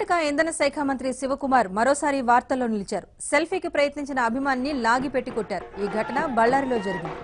కర్ణాటక ఇంధన శాఖ మంత్రి శివకుమార్ మరోసారి వార్తల్లో నిలిచారు. సెల్ఫీకి ప్రయత్నించిన అభిమానిని లాగి పెట్టి కొట్టారు. ఈ ఘటన బళ్ళారిలో జరిగింది.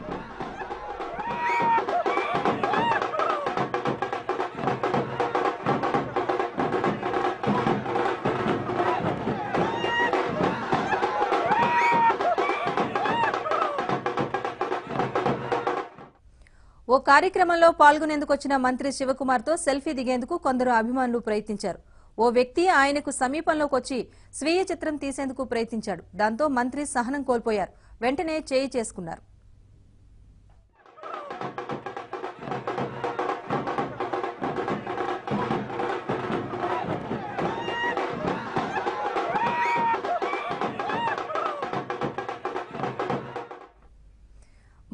ఓ కార్యక్రమంలో పాల్గొనేందుకు వచ్చిన మంత్రి శివకుమార్తో సెల్ఫీ దిగేందుకు కొందరు అభిమానులు ప్రయత్నించారు. ఓ వ్యక్తి ఆయనకు సమీపంలోకి వచ్చి స్వీయ చిత్రం తీసేందుకు ప్రయత్నించాడు. దాంతో మంత్రి సహనం కోల్పోయారు. వెంటనే చేయి చేసుకున్నారు.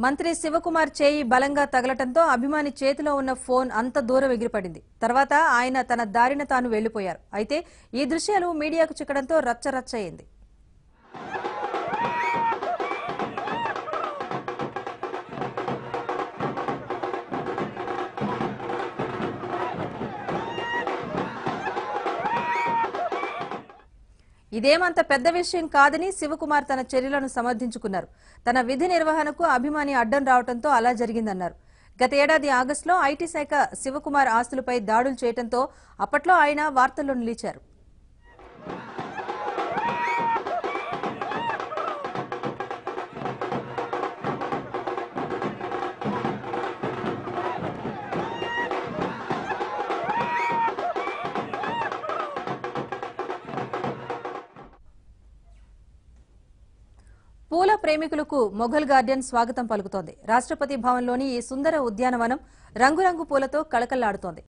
మంత్రి శివకుమార్ చేయి బలంగా తగలటంతో అభిమాని చేతిలో ఉన్న ఫోన్ అంత దూరం ఎగిరిపడింది. తర్వాత ఆయన తన దారిన తాను వెళ్లిపోయారు. అయితే ఈ దృశ్యాలు మీడియాకు చిక్కడంతో రచ్చరచ్చ అయింది. ఇదేమంత పెద్ద విషయం కాదని శివకుమార్ తన చర్యలను సమర్థించుకున్నారు. తన విధి నిర్వహణకు అభిమాని అడ్డం రావడంతో అలా జరిగిందన్నారు. గత ఏడాది ఆగస్టులో ఐటీ శాఖ శివకుమార్ ఆస్తులపై దాడులు చేయడంతో అప్పట్లో ఆయన వార్తల్లో నిలిచారు. పూల ప్రేమికులకు మొఘల్ గార్డెన్ స్వాగతం పలుకుతోంది. రాష్ట్రపతి భవన్లోని ఈ సుందర ఉద్యానవనం రంగురంగు పూలతో కళకళ్లాడుతోంది.